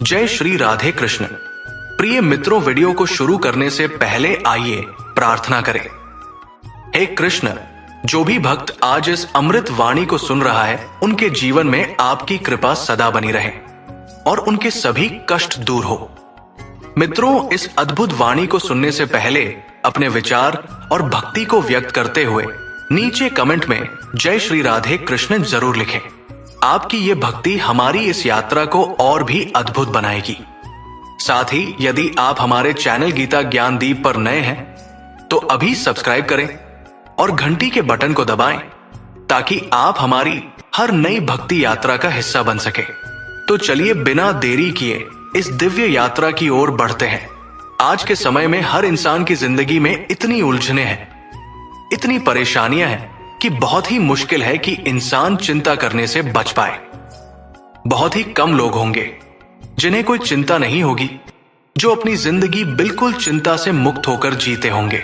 जय श्री राधे कृष्ण। प्रिय मित्रों, वीडियो को शुरू करने से पहले आइए प्रार्थना करें। हे कृष्ण, जो भी भक्त आज इस अमृत वाणी को सुन रहा है, उनके जीवन में आपकी कृपा सदा बनी रहे और उनके सभी कष्ट दूर हो। मित्रों, इस अद्भुत वाणी को सुनने से पहले अपने विचार और भक्ति को व्यक्त करते हुए नीचे कमेंट में जय श्री राधे कृष्ण जरूर लिखें। आपकी ये भक्ति हमारी इस यात्रा को और भी अद्भुत बनाएगी। साथ ही यदि आप हमारे चैनल गीता ज्ञान दीप पर नए हैं तो अभी सब्सक्राइब करें और घंटी के बटन को दबाएं ताकि आप हमारी हर नई भक्ति यात्रा का हिस्सा बन सके। तो चलिए बिना देरी किए इस दिव्य यात्रा की ओर बढ़ते हैं। आज के समय में हर इंसान की जिंदगी में इतनी उलझनें हैं, इतनी परेशानियां हैं कि बहुत ही मुश्किल है कि इंसान चिंता करने से बच पाए। बहुत ही कम लोग होंगे जिन्हें कोई चिंता नहीं होगी, जो अपनी जिंदगी बिल्कुल चिंता से मुक्त होकर जीते होंगे।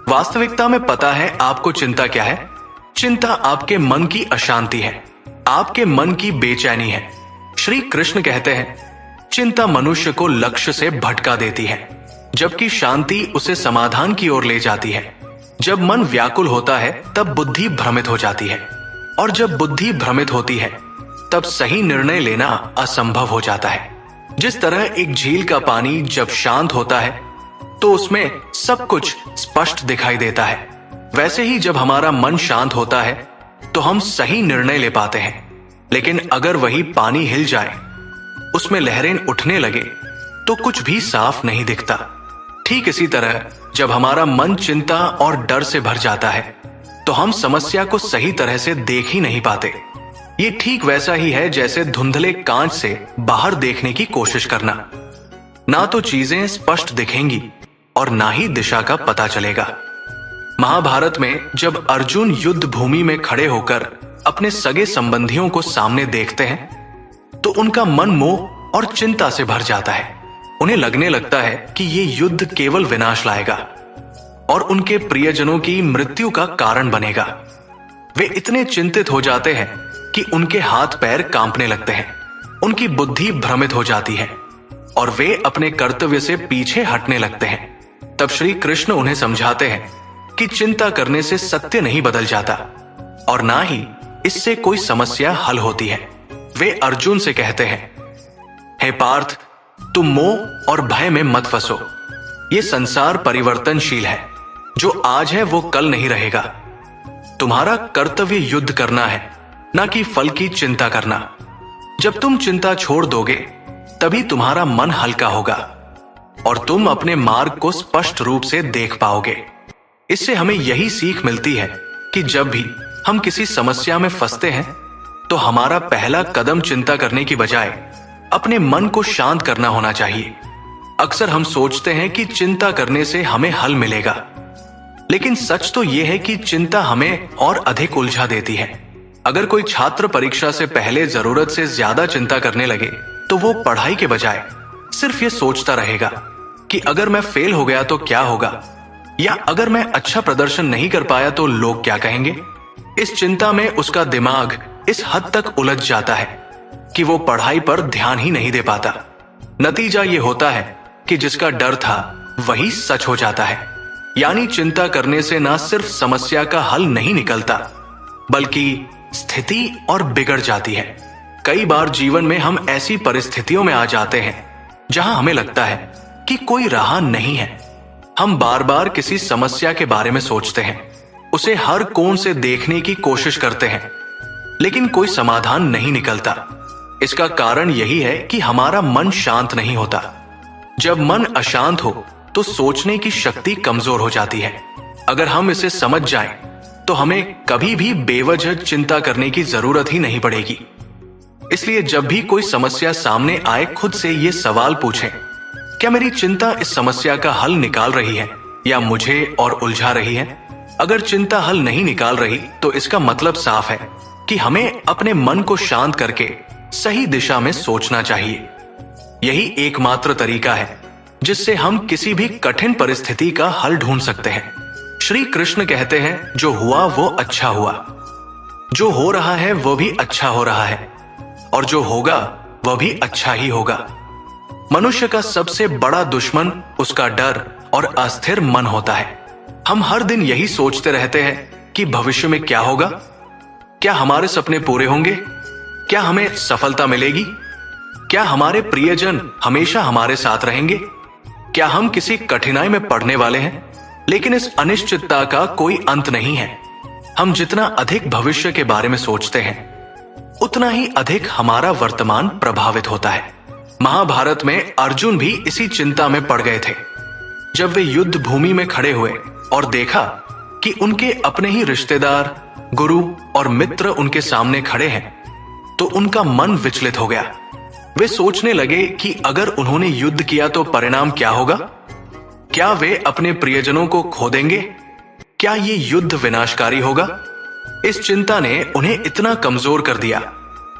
वास्तविकता में पता है आपको चिंता क्या है? चिंता आपके मन की अशांति है, आपके मन की बेचैनी है। श्री कृष्ण कहते हैं, चिंता मनुष्य को लक्ष्य से भटका देती है, जबकि शांति उसे समाधान की ओर ले जाती है। जब मन व्याकुल होता है तब बुद्धि भ्रमित हो जाती है, और जब बुद्धि भ्रमित होती है तब सही निर्णय लेना असंभव हो जाता है। जिस तरह एक झील का पानी जब शांत होता है तो उसमें सब कुछ स्पष्ट दिखाई देता है, वैसे ही जब हमारा मन शांत होता है तो हम सही निर्णय ले पाते हैं। लेकिन अगर वही पानी हिल जाए, उसमें लहरें उठने लगे तो कुछ भी साफ नहीं दिखता। ठीक इसी तरह जब हमारा मन चिंता और डर से भर जाता है तो हम समस्या को सही तरह से देख ही नहीं पाते। ये ठीक वैसा ही है जैसे धुंधले कांच से बाहर देखने की कोशिश करना। ना तो चीजें स्पष्ट दिखेंगी और ना ही दिशा का पता चलेगा। महाभारत में जब अर्जुन युद्ध भूमि में खड़े होकर अपने सगे संबंधियों को सामने देखते हैं तो उनका मन मोह और चिंता से भर जाता है। उन्हें लगने लगता है कि ये युद्ध केवल विनाश लाएगा और उनके प्रियजनों की मृत्यु का कारण बनेगा। वे इतने चिंतित हो जाते हैं कि उनके हाथ पैर कांपने लगते हैं, उनकी बुद्धि भ्रमित हो जाती है और वे अपने कर्तव्य से पीछे हटने लगते हैं। तब श्री कृष्ण उन्हें समझाते हैं कि चिंता करने से सत्य नहीं बदल जाता और ना ही इससे कोई समस्या हल होती है। वे अर्जुन से कहते हैं, हे पार्थ, तुम मोह और भय में मत फंसो। ये संसार परिवर्तनशील है, जो आज है वो कल नहीं रहेगा। तुम्हारा कर्तव्य युद्ध करना है, ना कि फल की चिंता करना। जब तुम चिंता छोड़ दोगे तभी तुम्हारा मन हल्का होगा और तुम अपने मार्ग को स्पष्ट रूप से देख पाओगे। इससे हमें यही सीख मिलती है कि जब भी हम किसी समस्या में फंसते हैं तो हमारा पहला कदम चिंता करने की बजाय अपने मन को शांत करना होना चाहिए। अक्सर हम सोचते हैं कि चिंता करने से हमें हल मिलेगा, लेकिन सच तो यह है कि चिंता हमें और अधिक उलझा देती है। अगर कोई छात्र परीक्षा से पहले जरूरत से ज्यादा चिंता करने लगे तो वो पढ़ाई के बजाय सिर्फ ये सोचता रहेगा कि अगर मैं फेल हो गया तो क्या होगा, या अगर मैं अच्छा प्रदर्शन नहीं कर पाया तो लोग क्या कहेंगे। इस चिंता में उसका दिमाग इस हद तक उलझ जाता है कि वो पढ़ाई पर ध्यान ही नहीं दे पाता। नतीजा ये होता है कि जिसका डर था वही सच हो जाता है। यानी चिंता करने से ना सिर्फ समस्या का हल नहीं निकलता, बल्कि स्थिति और बिगड़ जाती है। कई बार जीवन में हम ऐसी परिस्थितियों में आ जाते हैं जहां हमें लगता है कि कोई राह नहीं है। हम बार बार किसी समस्या के बारे में सोचते हैं, उसे हर कोण से देखने की कोशिश करते हैं, लेकिन कोई समाधान नहीं निकलता। इसका कारण यही है कि हमारा मन शांत नहीं होता। जब मन अशांत हो तो सोचने की शक्ति कमजोर हो जाती है। अगर हम इसे समझ जाएं, तो हमें कभी भी बेवजह चिंता करने की जरूरत ही नहीं पड़ेगी। इसलिए जब भी कोई समस्या सामने आए, खुद से ये सवाल पूछें, क्या मेरी चिंता इस समस्या का हल निकाल रही है या मुझे और उलझा रही है? अगर चिंता हल नहीं निकाल रही तो इसका मतलब साफ है कि हमें अपने मन को शांत करके सही दिशा में सोचना चाहिए। यही एकमात्र तरीका है जिससे हम किसी भी कठिन परिस्थिति का हल ढूंढ सकते हैं। श्री कृष्ण कहते हैं, जो हुआ वो अच्छा हुआ, जो हो रहा है वो भी अच्छा हो रहा है, और जो होगा वह भी अच्छा ही होगा। मनुष्य का सबसे बड़ा दुश्मन उसका डर और अस्थिर मन होता है। हम हर दिन यही सोचते रहते हैं कि भविष्य में क्या होगा, क्या हमारे सपने पूरे होंगे, क्या हमें सफलता मिलेगी, क्या हमारे प्रियजन हमेशा हमारे साथ रहेंगे, क्या हम किसी कठिनाई में पड़ने वाले हैं। लेकिन इस अनिश्चितता का कोई अंत नहीं है। हम जितना अधिक भविष्य के बारे में सोचते हैं, उतना ही अधिक हमारा वर्तमान प्रभावित होता है। महाभारत में अर्जुन भी इसी चिंता में पड़ गए थे। जब वे युद्ध भूमि में खड़े हुए और देखा कि उनके अपने ही रिश्तेदार, गुरु और मित्र उनके सामने खड़े हैं, तो उनका मन विचलित हो गया। वे सोचने लगे कि अगर उन्होंने युद्ध किया तो परिणाम क्या होगा। क्या वे अपने प्रियजनों को खो देंगे? क्या ये युद्ध विनाशकारी होगा? इस चिंता ने उन्हें इतना कमजोर कर दिया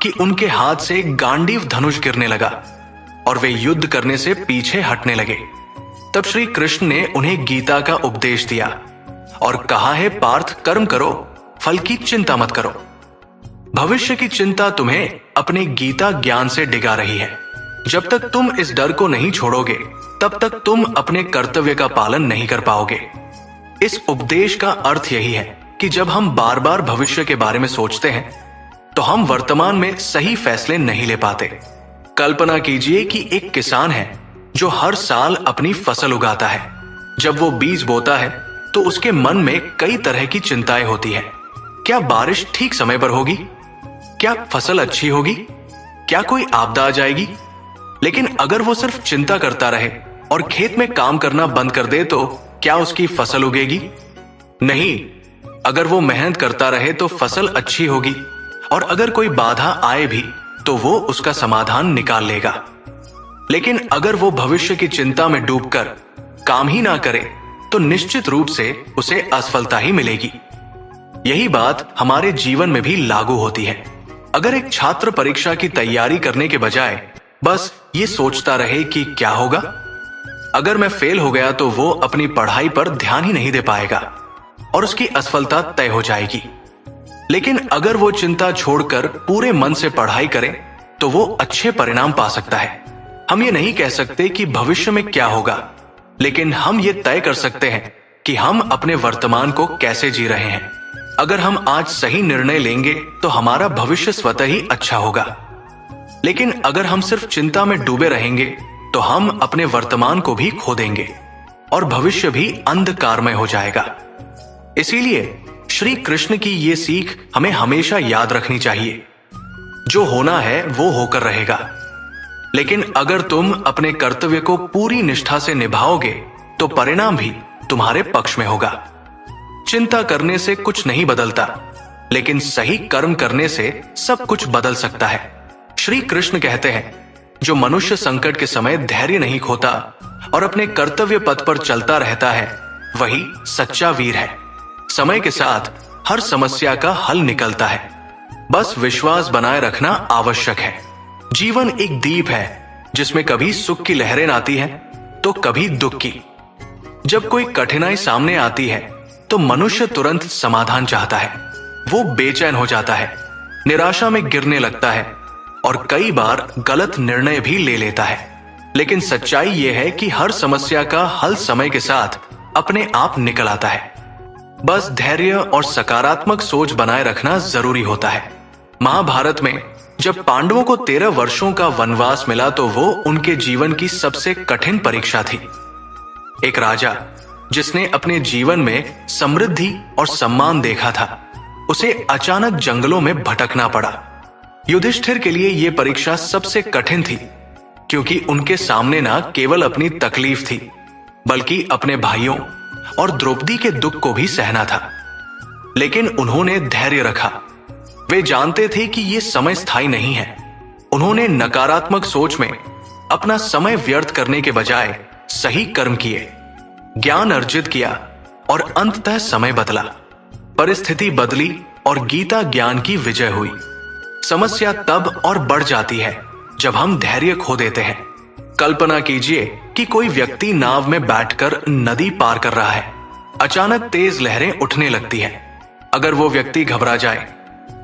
कि उनके हाथ से गांडीव धनुष गिरने लगा और वे युद्ध करने से पीछे हटने लगे। तब श्री कृष्ण ने उन्हें गीता का उपदेश दिया और कहा है, पार्थ कर्म करो, फल की चिंता मत करो। भविष्य की चिंता तुम्हें अपने गीता ज्ञान से डिगा रही है। जब तक तुम इस डर को नहीं छोड़ोगे, तब तक तुम अपने कर्तव्य का पालन नहीं कर पाओगे। इस उपदेश का अर्थ यही है कि जब हम बार बार भविष्य के बारे में सोचते हैं, तो हम वर्तमान में सही फैसले नहीं ले पाते। कल्पना कीजिए कि एक किसान है जो हर साल अपनी फसल उगाता है। जब वो बीज बोता है तो उसके मन में कई तरह की चिंताएं होती है। क्या बारिश ठीक समय पर होगी? क्या फसल अच्छी होगी? क्या कोई आपदा आ जाएगी? लेकिन अगर वो सिर्फ चिंता करता रहे और खेत में काम करना बंद कर दे, तो क्या उसकी फसल उगेगी? नहीं। अगर वो मेहनत करता रहे तो फसल अच्छी होगी, और अगर कोई बाधा आए भी तो वो उसका समाधान निकाल लेगा। लेकिन अगर वो भविष्य की चिंता में डूबकर काम ही ना करे, तो निश्चित रूप से उसे असफलता ही मिलेगी। यही बात हमारे जीवन में भी लागू होती है। अगर एक छात्र परीक्षा की तैयारी करने के बजाय बस ये सोचता रहे कि क्या होगा, अगर मैं फेल हो गया, तो वो अपनी पढ़ाई पर ध्यान ही नहीं दे पाएगा और उसकी असफलता तय हो जाएगी। लेकिन अगर वो चिंता छोड़कर पूरे मन से पढ़ाई करे, तो वो अच्छे परिणाम पा सकता है। हम ये नहीं कह सकते कि भविष्य में क्या होगा, लेकिन हम ये तय कर सकते हैं कि हम अपने वर्तमान को कैसे जी रहे हैं। अगर हम आज सही निर्णय लेंगे तो हमारा भविष्य स्वतः ही अच्छा होगा। लेकिन अगर हम सिर्फ चिंता में डूबे रहेंगे, तो हम अपने वर्तमान को भी खो देंगे और भविष्य भी अंधकारमय हो जाएगा। इसीलिए श्री कृष्ण की ये सीख हमें हमेशा याद रखनी चाहिए। जो होना है वो होकर रहेगा, लेकिन अगर तुम अपने कर्तव्य को पूरी निष्ठा से निभाओगे, तो परिणाम भी तुम्हारे पक्ष में होगा। चिंता करने से कुछ नहीं बदलता, लेकिन सही कर्म करने से सब कुछ बदल सकता है। श्री कृष्ण कहते हैं, जो मनुष्य संकट के समय धैर्य नहीं खोता और अपने कर्तव्य पथ पर चलता रहता है, वही सच्चा वीर है। समय के साथ हर समस्या का हल निकलता है, बस विश्वास बनाए रखना आवश्यक है। जीवन एक दीप है जिसमें कभी सुख की लहरें आती हैं तो कभी दुख की। जब कोई कठिनाई सामने आती है तो मनुष्य तुरंत समाधान चाहता है। वो बेचैन हो जाता है, निराशा में गिरने लगता है और कई बार गलत निर्णय भी ले लेता है। लेकिन सच्चाई यह है कि हर समस्या का हल समय के साथ अपने आप निकल आता है। बस धैर्य और सकारात्मक सोच बनाए रखना जरूरी होता है। महाभारत में जब पांडवों को 13 वर्षों का वनवास मिला, तो वो उनके जीवन की सबसे कठिन परीक्षा थी। एक राजा जिसने अपने जीवन में समृद्धि और सम्मान देखा था, उसे अचानक जंगलों में भटकना पड़ा। युधिष्ठिर के लिए यह परीक्षा सबसे कठिन थी, क्योंकि उनके सामने न केवल अपनी तकलीफ थी, बल्कि अपने भाइयों और द्रौपदी के दुख को भी सहना था। लेकिन उन्होंने धैर्य रखा। वे जानते थे कि यह समय स्थायी नहीं है। उन्होंने नकारात्मक सोच में अपना समय व्यर्थ करने के बजाय सही कर्म किए, ज्ञान अर्जित किया और अंततः समय बदला। परिस्थिति बदली और गीता ज्ञान की विजय हुई। समस्या तब और बढ़ जाती है जब हम धैर्य खो देते हैं। कल्पना कीजिए कि कोई व्यक्ति नाव में बैठकर नदी पार कर रहा है। अचानक तेज लहरें उठने लगती हैं। अगर वो व्यक्ति घबरा जाए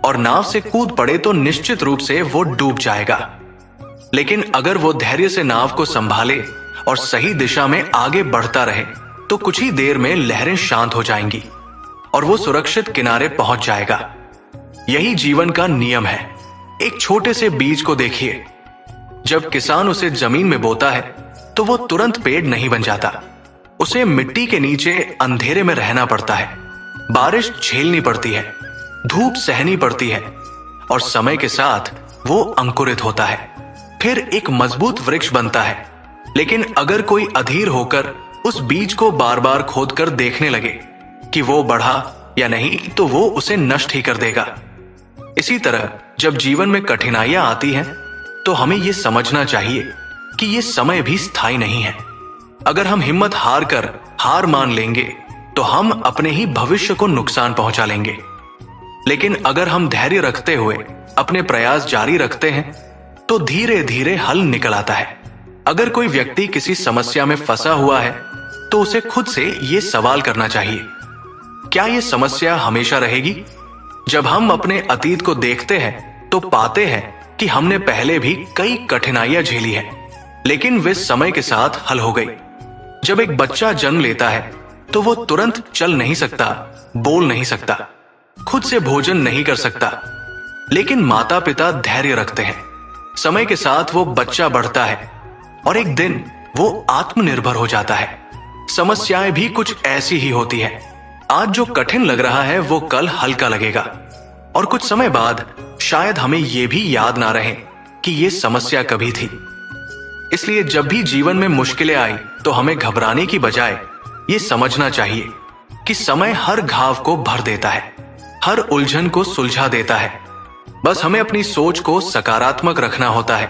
और नाव से कूद पड़े, तो निश्चित रूप से वो डूब जाएगा। लेकिन अगर वो धैर्य से नाव को संभाले और सही दिशा में आगे बढ़ता रहे तो कुछ ही देर में लहरें शांत हो जाएंगी और वो सुरक्षित किनारे पहुंच जाएगा। यही जीवन का नियम है। एक छोटे से बीज को देखिए, जब किसान उसे जमीन में बोता है तो वो तुरंत पेड़ नहीं बन जाता। उसे मिट्टी के नीचे अंधेरे में रहना पड़ता है, बारिश झेलनी पड़ती है, धूप सहनी पड़ती है और समय के साथ वो अंकुरित होता है, फिर एक मजबूत वृक्ष बनता है। लेकिन अगर कोई अधीर होकर उस बीज को बार बार खोदकर देखने लगे कि वो बढ़ा या नहीं तो वो उसे नष्ट ही कर देगा। इसी तरह जब जीवन में कठिनाइयां आती हैं तो हमें ये समझना चाहिए कि ये समय भी स्थायी नहीं है। अगर हम हिम्मत हार कर हार मान लेंगे तो हम अपने ही भविष्य को नुकसान पहुंचा लेंगे। लेकिन अगर हम धैर्य रखते हुए अपने प्रयास जारी रखते हैं तो धीरे धीरे हल निकल आता है। अगर कोई व्यक्ति किसी समस्या में फंसा हुआ है तो उसे खुद से ये सवाल करना चाहिए, क्या ये समस्या हमेशा रहेगी? जब हम अपने अतीत को देखते हैं तो पाते हैं कि हमने पहले भी कई कठिनाइयां झेली है, लेकिन वे समय के साथ हल हो गई। जब एक बच्चा जन्म लेता है तो वो तुरंत चल नहीं सकता, बोल नहीं सकता, खुद से भोजन नहीं कर सकता, लेकिन माता पिता धैर्य रखते हैं। समय के साथ वो बच्चा बढ़ता है और एक दिन वो आत्मनिर्भर हो जाता है। समस्याएं भी कुछ ऐसी ही होती है। आज जो कठिन लग रहा है वो कल हल्का लगेगा और कुछ समय बाद शायद हमें ये भी याद ना रहे कि ये समस्या कभी थी। इसलिए जब भी जीवन में मुश्किलें आई तो हमें घबराने की बजाय ये समझना चाहिए कि समय हर घाव को भर देता है, हर उलझन को सुलझा देता है। बस हमें अपनी सोच को सकारात्मक रखना होता है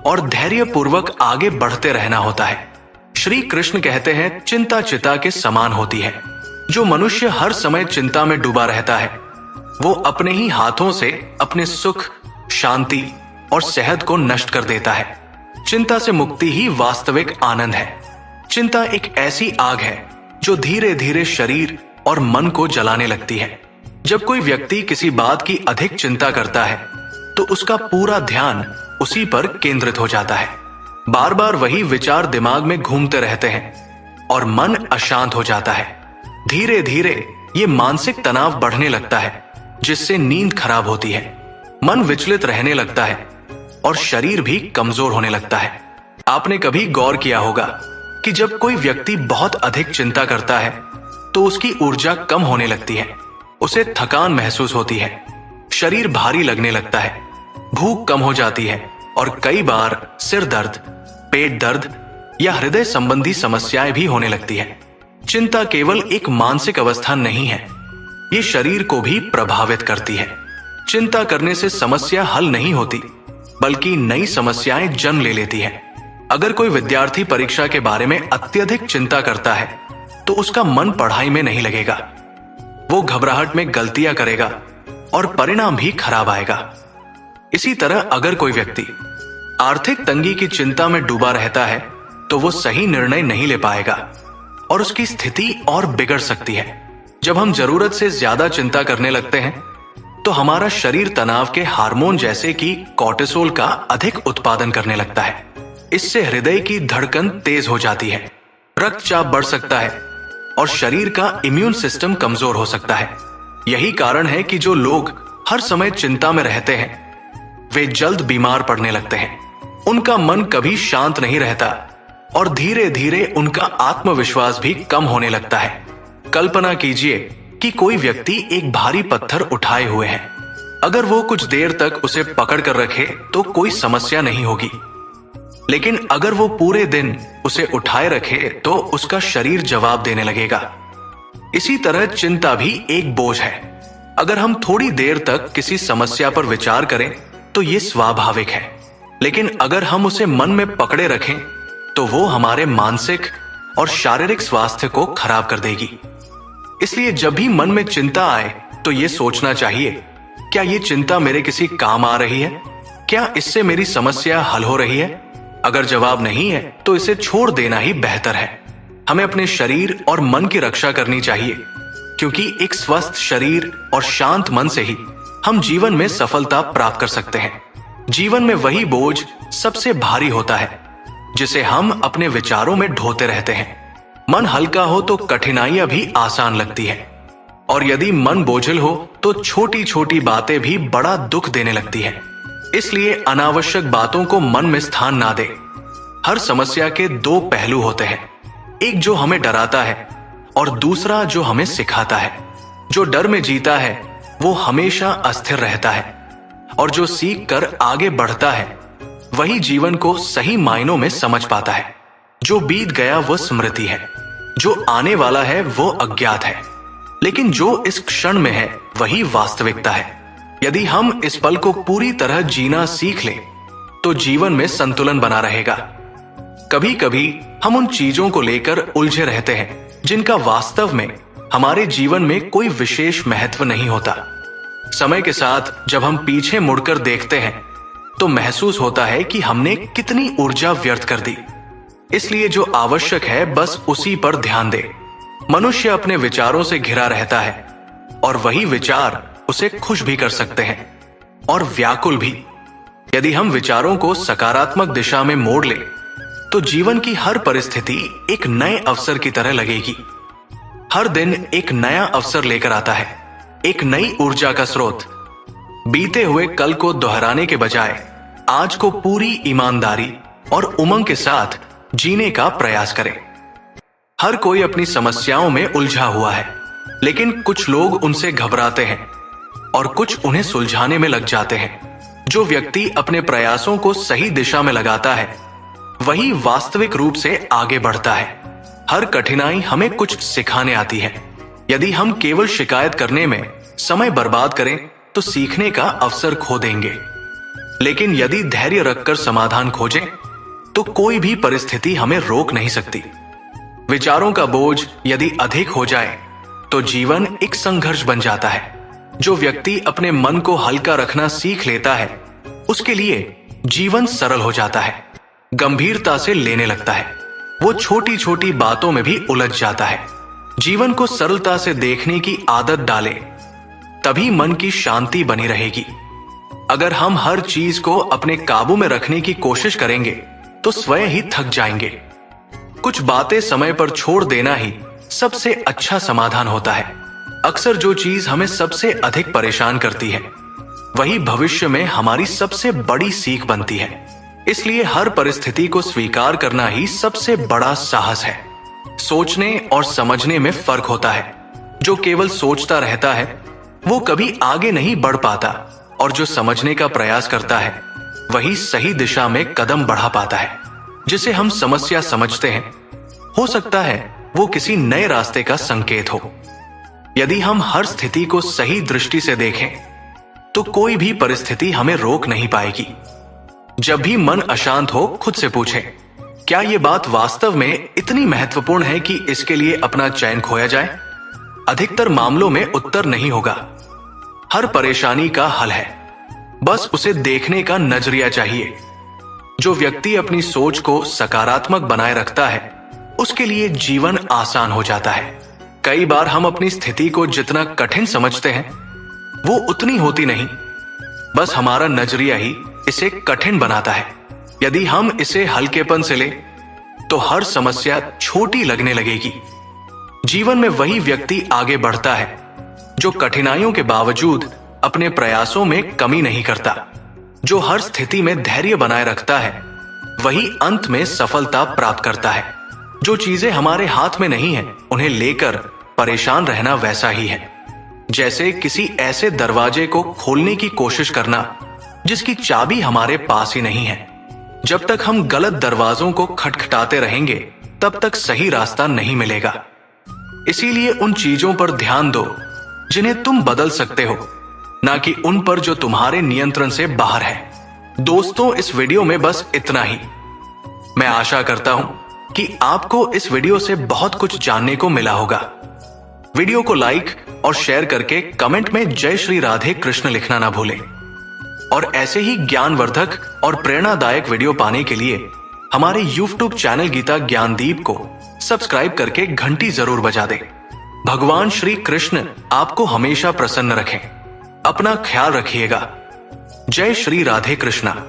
और धैर्यपूर्वक आगे बढ़ते रहना होता है। श्री कृष्ण कहते हैं, चिंता चिता के समान होती है। जो मनुष्य हर समय चिंता में डूबा रहता है वो अपने ही हाथों से अपने सुख, शांति और सेहत को नष्ट कर देता है। चिंता से मुक्ति ही वास्तविक आनंद है। चिंता एक ऐसी आग है जो धीरे धीरे शरीर और मन को जलाने लगती है। जब कोई व्यक्ति किसी बात की अधिक चिंता करता है तो उसका पूरा ध्यान उसी पर केंद्रित हो जाता है। बार बार वही विचार दिमाग में घूमते रहते हैं और मन अशांत हो जाता है। धीरे धीरे ये मानसिक तनाव बढ़ने लगता है जिससे नींद खराब होती है, मन विचलित रहने लगता है और शरीर भी कमजोर होने लगता है। आपने कभी गौर किया होगा कि जब कोई व्यक्ति बहुत अधिक चिंता करता है तो उसकी ऊर्जा कम होने लगती है, उसे थकान महसूस होती है, शरीर भारी लगने लगता है, भूख कम हो जाती है और कई बार सिर दर्द, पेट दर्द या हृदय संबंधी समस्याएं भी होने लगती है। चिंता केवल एक मानसिक अवस्था नहीं है, ये शरीर को भी प्रभावित करती है। चिंता करने से समस्या हल नहीं होती बल्कि नई समस्याएं जन्म ले लेती है। अगर कोई विद्यार्थी परीक्षा के बारे में अत्यधिक चिंता करता है तो उसका मन पढ़ाई में नहीं लगेगा, वो घबराहट में गलतियां करेगा और परिणाम भी खराब आएगा। इसी तरह अगर कोई व्यक्ति आर्थिक तंगी की चिंता में डूबा रहता है तो वो सही निर्णय नहीं ले पाएगा और उसकी स्थिति और बिगड़ सकती है। जब हम जरूरत से ज्यादा चिंता करने लगते हैं तो हमारा शरीर तनाव के हार्मोन जैसे कि कोर्टिसोल का अधिक उत्पादन करने लगता है। इससे हृदय की धड़कन तेज हो जाती है, रक्तचाप बढ़ सकता है और शरीर का इम्यून सिस्टम कमजोर हो सकता है। यही कारण है कि जो लोग हर समय चिंता में रहते हैं वे जल्द बीमार पड़ने लगते हैं। उनका मन कभी शांत नहीं रहता और धीरे धीरे उनका आत्मविश्वास भी कम होने लगता है। कल्पना कीजिए कि कोई व्यक्ति एक भारी पत्थर उठाए हुए है। अगर वो कुछ देर तक उसे पकड़ कर रखे तो कोई समस्या नहीं होगी, लेकिन अगर वो पूरे दिन उसे उठाए रखे तो उसका शरीर जवाब देने लगेगा। इसी तरह चिंता भी एक बोझ है। अगर हम थोड़ी देर तक किसी समस्या पर विचार करें तो ये स्वाभाविक है, लेकिन अगर हम उसे मन में पकड़े रखें तो वो हमारे मानसिक और शारीरिक स्वास्थ्य को खराब कर देगी। इसलिए जब भी मन में चिंता आए तो ये सोचना चाहिए, क्या ये चिंता मेरे किसी काम आ रही है? क्या इससे मेरी समस्या हल हो रही है? अगर जवाब नहीं है तो इसे छोड़ देना ही बेहतर है। हमें अपने शरीर और मन की रक्षा करनी चाहिए, क्योंकि एक स्वस्थ शरीर और शांत मन से ही हम जीवन में सफलता प्राप्त कर सकते हैं। जीवन में वही बोझ सबसे भारी होता है जिसे हम अपने विचारों में ढोते रहते हैं। मन हल्का हो तो कठिनाइयां भी आसान लगती है, और यदि मन बोझिल हो तो छोटी छोटी बातें भी बड़ा दुख देने लगती है। इसलिए अनावश्यक बातों को मन में स्थान ना दे। हर समस्या के दो पहलू होते हैं, एक जो हमें डराता है और दूसरा जो हमें सिखाता है। जो डर में जीता है वो हमेशा अस्थिर रहता है, और जो सीख कर आगे बढ़ता है वही जीवन को सही मायनों में समझ पाता है। जो बीत गया वो स्मृति है, जो आने वाला है वो अज्ञात है, लेकिन जो इस क्षण में है वही वास्तविकता है। यदि हम इस पल को पूरी तरह जीना सीख लें तो जीवन में संतुलन बना रहेगा। कभी कभी हम उन चीजों को लेकर उलझे रहते हैं जिनका वास्तव में हमारे जीवन में कोई विशेष महत्व नहीं होता। समय के साथ जब हम पीछे मुड़कर देखते हैं तो महसूस होता है कि हमने कितनी ऊर्जा व्यर्थ कर दी। इसलिए जो आवश्यक है बस उसी पर ध्यान दे। मनुष्य अपने विचारों से घिरा रहता है, और वही विचार उसे खुश भी कर सकते हैं और व्याकुल भी। यदि हम विचारों को सकारात्मक दिशा में मोड़ लें तो जीवन की हर परिस्थिति एक नए अवसर की तरह लगेगी। हर दिन एक नया अवसर लेकर आता है, एक नई ऊर्जा का स्रोत। बीते हुए कल को दोहराने के बजाय आज को पूरी ईमानदारी और उमंग के साथ जीने का प्रयास करें। हर कोई अपनी समस्याओं में उलझा हुआ है, लेकिन कुछ लोग उनसे घबराते हैं और कुछ उन्हें सुलझाने में लग जाते हैं। जो व्यक्ति अपने प्रयासों को सही दिशा में लगाता है वही वास्तविक रूप से आगे बढ़ता है। हर कठिनाई हमें कुछ सिखाने आती है। यदि हम केवल शिकायत करने में समय बर्बाद करें तो सीखने का अवसर खो देंगे, लेकिन यदि धैर्य रखकर समाधान खोजें तो कोई भी परिस्थिति हमें रोक नहीं सकती। विचारों का बोझ यदि अधिक हो जाए तो जीवन एक संघर्ष बन जाता है। जो व्यक्ति अपने मन को हल्का रखना सीख लेता है उसके लिए जीवन सरल हो जाता है, गंभीरता से लेने लगता है। वो छोटी छोटी बातों में भी उलझ जाता है। जीवन को सरलता से देखने की आदत डाले, तभी मन की शांति बनी रहेगी। अगर हम हर चीज को अपने काबू में रखने की कोशिश करेंगे तो स्वयं ही थक जाएंगे। कुछ बातें समय पर छोड़ देना ही सबसे अच्छा समाधान होता है। अक्सर जो चीज हमें सबसे अधिक परेशान करती है वही भविष्य में हमारी सबसे बड़ी सीख बनती है। इसलिए हर परिस्थिति को स्वीकार करना ही सबसे बड़ा साहस है। सोचने और समझने में फर्क होता है। जो केवल सोचता रहता है वो कभी आगे नहीं बढ़ पाता, और जो समझने का प्रयास करता है वही सही दिशा में कदम बढ़ा पाता है। जिसे हम समस्या समझते हैं हो सकता है वो किसी नए रास्ते का संकेत हो। यदि हम हर स्थिति को सही दृष्टि से देखें तो कोई भी परिस्थिति हमें रोक नहीं पाएगी। जब भी मन अशांत हो खुद से पूछें, क्या ये बात वास्तव में इतनी महत्वपूर्ण है कि इसके लिए अपना चैन खोया जाए? अधिकतर मामलों में उत्तर नहीं होगा। हर परेशानी का हल है, बस उसे देखने का नजरिया चाहिए। जो व्यक्ति अपनी सोच को सकारात्मक बनाए रखता है उसके लिए जीवन आसान हो जाता है। कई बार हम अपनी स्थिति को जितना कठिन समझते हैं वो उतनी होती नहीं, बस हमारा नजरिया ही इसे कठिन बनाता है। यदि हम इसे हल्केपन से लें तो हर समस्या छोटी लगने लगेगी। जीवन में वही व्यक्ति आगे बढ़ता है जो कठिनाइयों के बावजूद अपने प्रयासों में कमी नहीं करता। जो हर स्थिति में धैर्य बनाए रखता है वही अंत में सफलता प्राप्त करता है। जो चीजें हमारे हाथ में नहीं है उन्हें लेकर परेशान रहना वैसा ही है जैसे किसी ऐसे दरवाजे को खोलने की कोशिश करना जिसकी चाबी हमारे पास ही नहीं है। जब तक हम गलत दरवाजों को खटखटाते रहेंगे तब तक सही रास्ता नहीं मिलेगा। इसीलिए उन चीजों पर ध्यान दो जिन्हें तुम बदल सकते हो, ना कि उन पर जो तुम्हारे नियंत्रण से बाहर है। दोस्तों, इस वीडियो में बस इतना ही। मैं आशा करता हूं कि आपको इस वीडियो से बहुत कुछ जानने को मिला होगा। वीडियो को लाइक और शेयर करके कमेंट में जय श्री राधे कृष्ण लिखना ना भूलें। और ऐसे ही ज्ञानवर्धक और प्रेरणादायक वीडियो पाने के लिए हमारे YouTube चैनल गीता ज्ञानदीप को सब्सक्राइब करके घंटी जरूर बजा दें। भगवान श्री कृष्ण आपको हमेशा प्रसन्न रखें। अपना ख्याल रखिएगा। जय श्री राधे कृष्णा।